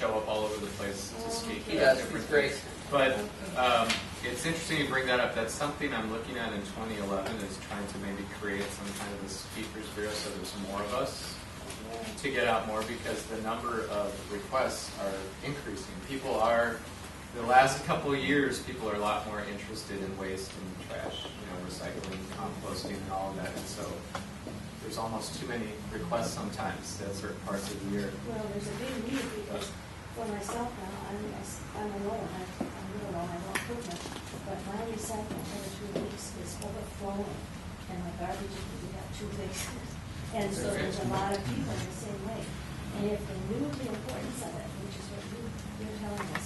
show up all over the place to speak. He does. He's great. But it's interesting you bring that up. That's something I'm looking at in 2011 is trying to maybe create some kind of a speakers bureau so there's more of us to get out more, because the number of requests are increasing. People are, the last couple of years, people are a lot more interested in waste and trash, recycling, composting, and all of that. And so there's almost too many requests sometimes at certain parts of the year. Well, there's a big need because for myself now, I'm alone. I'm alone. I don't cook much, but my recycling every 2 weeks is overflowing, and my garbage we got 2 weeks. And so there's a lot of people in the same way. And if they knew the importance of it, which is what you're telling us,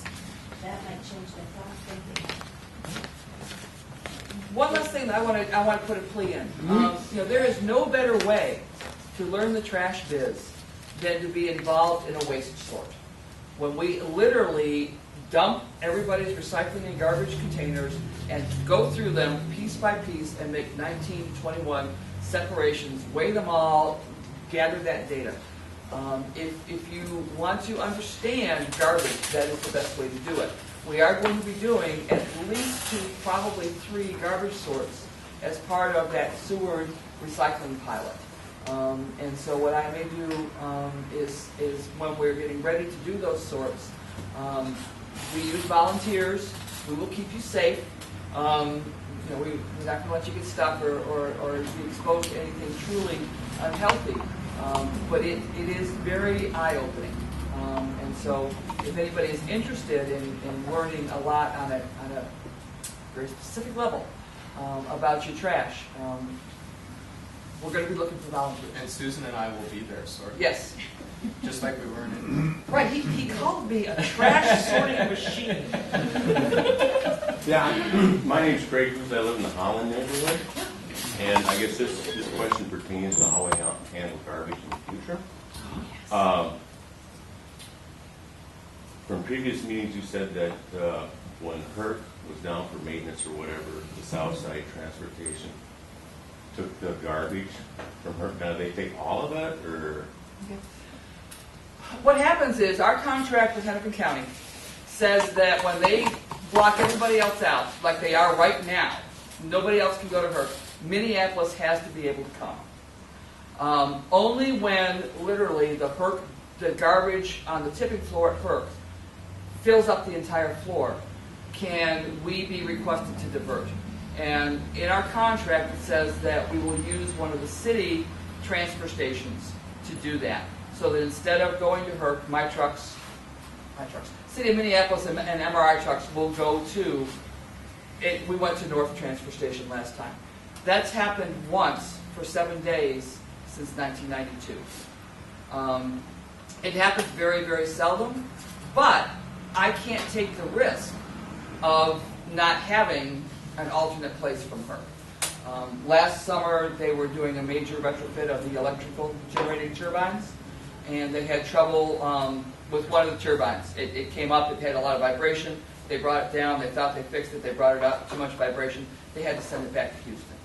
that might change their thought thinking. One last thing that I want to put a plea in. There is no better way to learn the trash biz than to be involved in a waste sort. When we literally dump everybody's recycling and garbage containers and go through them piece by piece and make 19, 21 separations, weigh them all, gather that data. If you want to understand garbage, that is the best way to do it. We are going to be doing at least 2, probably 3 garbage sorts as part of that sewer recycling pilot. And so what I may do is when we're getting ready to do those sorts, we use volunteers. We will keep you safe. We're not going to let you get stuck or be exposed to anything truly unhealthy. But it is very eye-opening. And so if anybody is interested in learning a lot on a very specific level about your trash, we're going to be looking for volunteers. And Susan and I will be there, sort of. Yes. Just like we were in it. Right, he called me a trash sorting machine. Yeah, my name's Greg Cruz. I live in the Holland neighborhood. And I guess this question pertains to how we handle garbage in the future. From previous meetings, you said that when Herc was down for maintenance or whatever, the South Side Transportation took the garbage from Herc. Now, they take all of it, or? Okay. What happens is our contract with Hennepin County says that when they block everybody else out, like they are right now, nobody else can go to Herc. Minneapolis has to be able to come. Only when literally the garbage on the tipping floor at Herc fills up the entire floor can we be requested to divert. And in our contract it says that we will use one of the city transfer stations to do that. So that instead of going to Herc, my trucks, City of Minneapolis and MRI trucks will go to, we went to North Transfer Station last time. That's happened once for 7 days since 1992. It happens very, very seldom, but I can't take the risk of not having an alternate place from Herc. Last summer, they were doing a major retrofit of the electrical generating turbines, and they had trouble with one of the turbines. It came up, it had a lot of vibration. They brought it down, they thought they fixed it, they brought it up, too much vibration. They had to send it back to Houston.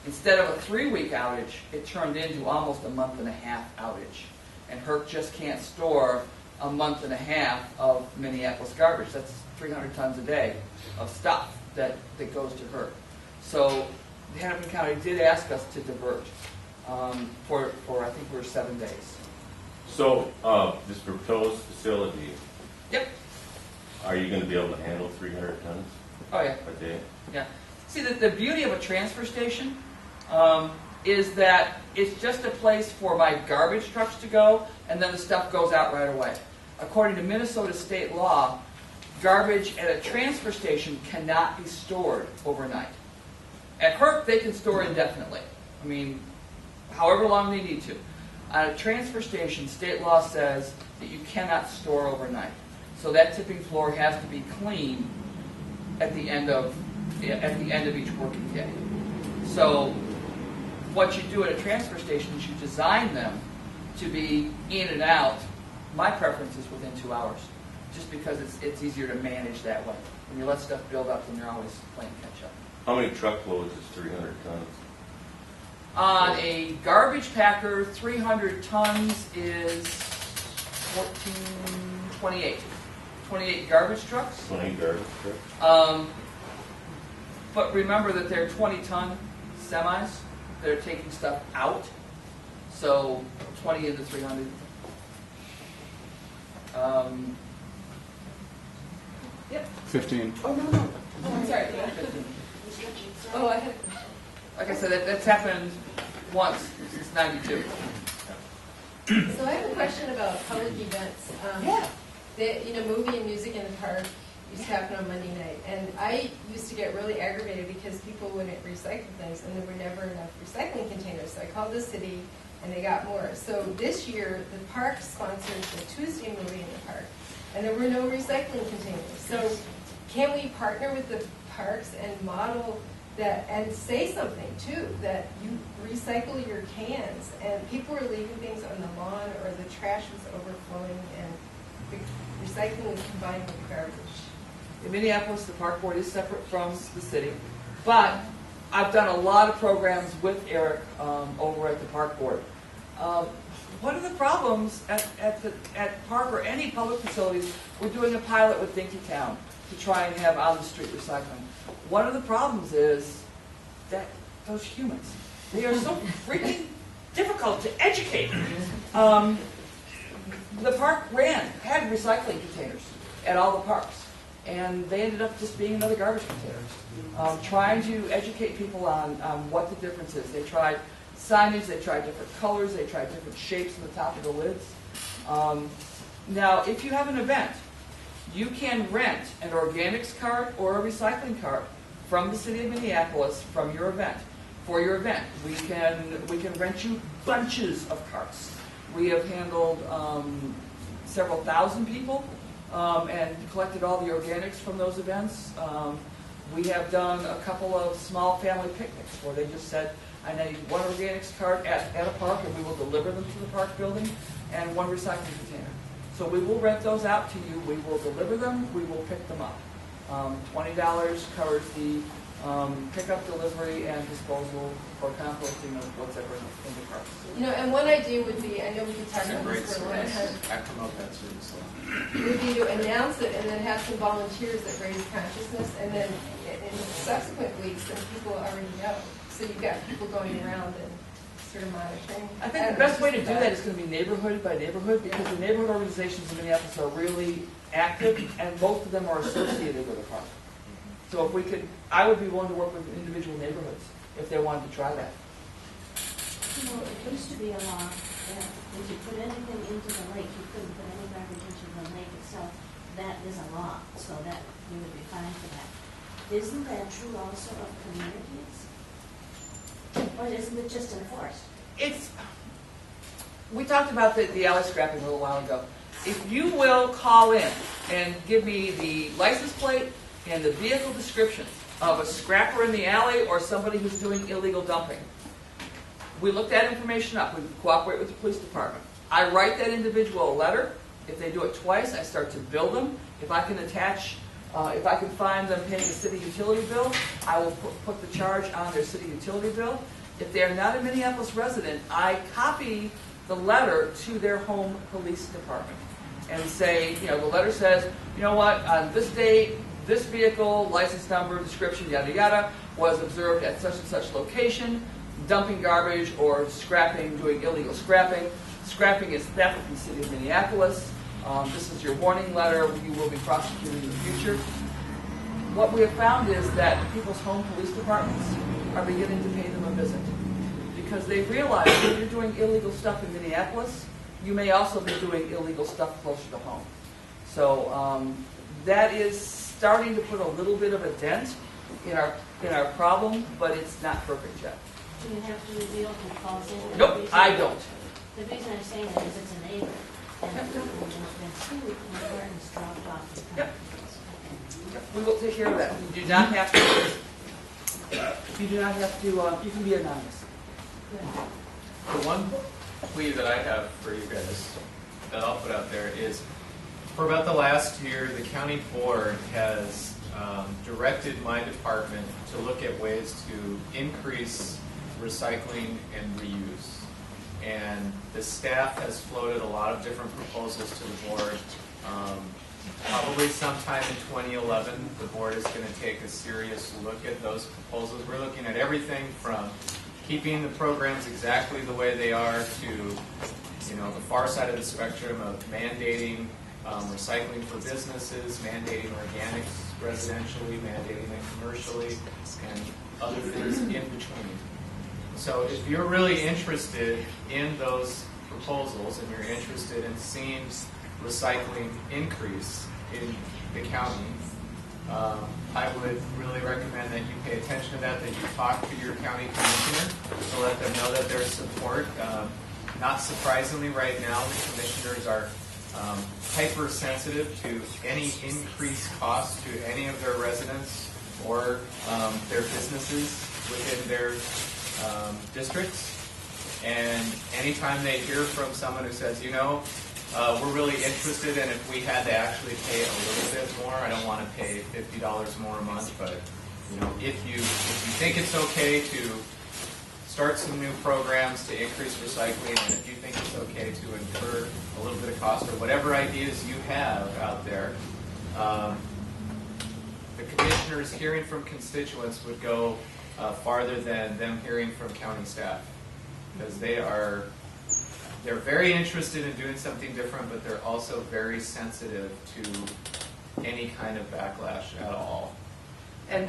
Instead of a 3-week outage, it turned into almost a month-and-a-half outage. And Herc just can't store a month-and-a-half of Minneapolis garbage. That's 300 tons a day of stuff that goes to Herc. So Hennepin County did ask us to divert for I think we were 7 days. So this proposed facility, Yep. are you going to be able to handle 300 tons Oh yeah. a day? Yeah. See, the beauty of a transfer station is that it's just a place for my garbage trucks to go, and then the stuff goes out right away. According to Minnesota state law, garbage at a transfer station cannot be stored overnight. At Herc, they can store indefinitely. I mean, however long they need to. At a transfer station, state law says that you cannot store overnight. So that tipping floor has to be clean at the end of each working day. So what you do at a transfer station is you design them to be in and out. My preference is within 2 hours, just because it's easier to manage that way. When you let stuff build up, then you're always playing catch up. How many truckloads is 300 tons? On a garbage packer, 300 tons is 14, 28 garbage trucks. 20 garbage trucks. But remember that they're 20-ton semis. They're taking stuff out. So 20 into 300. Yep. 15. Oh, no. Oh, I'm sorry. Oh, I had. Like I said, that's happened once since '92. So I have a question about public events. Movie and music in the park used to happen on Monday night, and I used to get really aggravated because people wouldn't recycle things, and there were never enough recycling containers. So I called the city, and they got more. So this year, the park sponsored the Tuesday movie in the park, and there were no recycling containers. So can we partner with the parks and model that, and say something too, that you recycle your cans, and people were leaving things on the lawn, or the trash was overflowing, and recycling was combined with garbage. In Minneapolis, the park board is separate from the city, but I've done a lot of programs with Eric over at the park board. One of the problems at park or any public facilities, we're doing a pilot with Dinkytown to try and have on-the-street recycling. One of the problems is that those humans, they are so freaking difficult to educate. The park had recycling containers at all the parks, and they ended up just being another garbage container. Trying to educate people on what the difference is. They tried signage, they tried different colors, they tried different shapes on the top of the lids. Now, if you have an event, you can rent an organics cart or a recycling cart from the city of Minneapolis from your event. For your event, we can rent you bunches of carts. We have handled several thousand people and collected all the organics from those events. We have done a couple of small family picnics where they just said, I need one organics cart at a park, and we will deliver them to the park building, and one recycling container. So we will rent those out to you. We will deliver them. We will pick them up. $20 covers the pickup, delivery, and disposal or composting of whatever in the parks. And one idea would be, I know we could talk It's a about great this for a long service. time, I promote that service a lot. would be to announce it and then have some volunteers that raise consciousness, and then in subsequent weeks, then people already know. So you've got people going around and sort of monitoring. I think the best way to do that is going to be neighborhood by neighborhood, because the neighborhood organizations in Minneapolis are really active, and most of them are associated with a park. So if we could, I would be willing to work with individual neighborhoods if they wanted to try that. It used to be a law that if you put anything into the lake, you couldn't put any garbage into the lake itself. That is a law, so that you would be fined for that. Isn't that true also of communities? Or isn't it just enforced? We talked about the alley scrapping a little while ago. If you will call in and give me the license plate and the vehicle description of a scrapper in the alley or somebody who's doing illegal dumping, we look that information up. We cooperate with the police department. I write that individual a letter. If they do it twice, I start to bill them. If I can if I can find them paying a city utility bill, I will put the charge on their city utility bill. If they are not a Minneapolis resident, I copy the letter to their home police department and say, the letter says, you know what, on this date, this vehicle, license number, description, yada yada, was observed at such and such location, dumping garbage or scrapping, doing illegal scrapping. Scrapping is theft in the city of Minneapolis. This is your warning letter. You will be prosecuted in the future. What we have found is that people's home police departments are beginning to pay them a visit because they realize that if you're doing illegal stuff in Minneapolis, you may also be doing illegal stuff closer to home. So that is starting to put a little bit of a dent in our problem, but it's not perfect yet. Do you have to reveal who calls in? Nope, I don't. The reason I'm saying that is it's a neighbor. And there's been 2 gardens dropped off. Yep. We will take care of that. You do not have to. You can be anonymous. The one plea that I have for you guys that I'll put out there is, for about the last year, the county board has directed my department to look at ways to increase recycling and reuse. And the staff has floated a lot of different proposals to the board Probably sometime in 2011, the board is going to take a serious look at those proposals. We're looking at everything from keeping the programs exactly the way they are to, the far side of the spectrum of mandating recycling for businesses, mandating organics residentially, mandating it commercially, and other things in between. So if you're really interested in those proposals and you're interested in seeing recycling increase in the county, I would really recommend that you pay attention to that, that you talk to your county commissioner to let them know that there's support. Not surprisingly, right now, the commissioners are hypersensitive to any increased cost to any of their residents or their businesses within their districts. And anytime they hear from someone who says, we're really interested in if we had to actually pay a little bit more, I don't want to pay $50 more a month, but if you think it's okay to start some new programs to increase recycling, and if you think it's okay to incur a little bit of cost or whatever ideas you have out there, the commissioners hearing from constituents would go farther than them hearing from county staff, because they're very interested in doing something different, but they're also very sensitive to any kind of backlash at all. And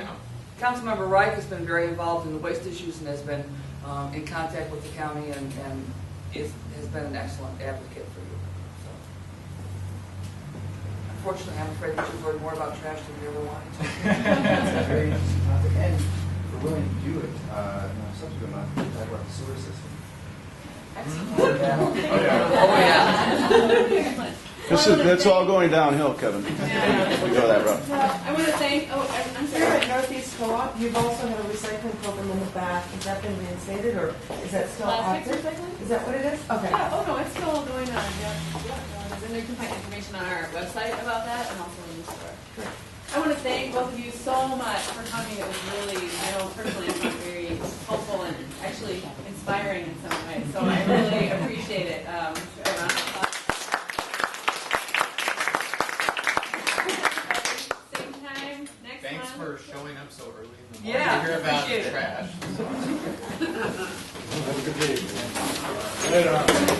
Councilmember Reich has been very involved in the waste issues and has been in contact with the county and has been an excellent advocate for you. So, unfortunately, I'm afraid that you've learned more about trash than you ever wanted to. That's a very interesting topic, and we're willing to do it. Subsequent month, we talk about the sewer system. Oh, yeah. That's all going downhill, Kevin. We go that route. I want to thank, I'm sorry, at Northeast Co-op, you've also had a recycling program in the back. Has that been reinstated, or is that still Plastics active? recycling? Is that what it is? Okay. Yeah, oh no, it's still going on, yeah. And you can find information on our website about that and also in the store. I want to thank both of you so much for coming. It was really, I know personally, it's very helpful and actually inspiring in some ways. So I really appreciate it. A round of applause. Same time next Thanks month. for showing up so early in the morning Yeah, to hear about appreciate it. trash. Have a good day.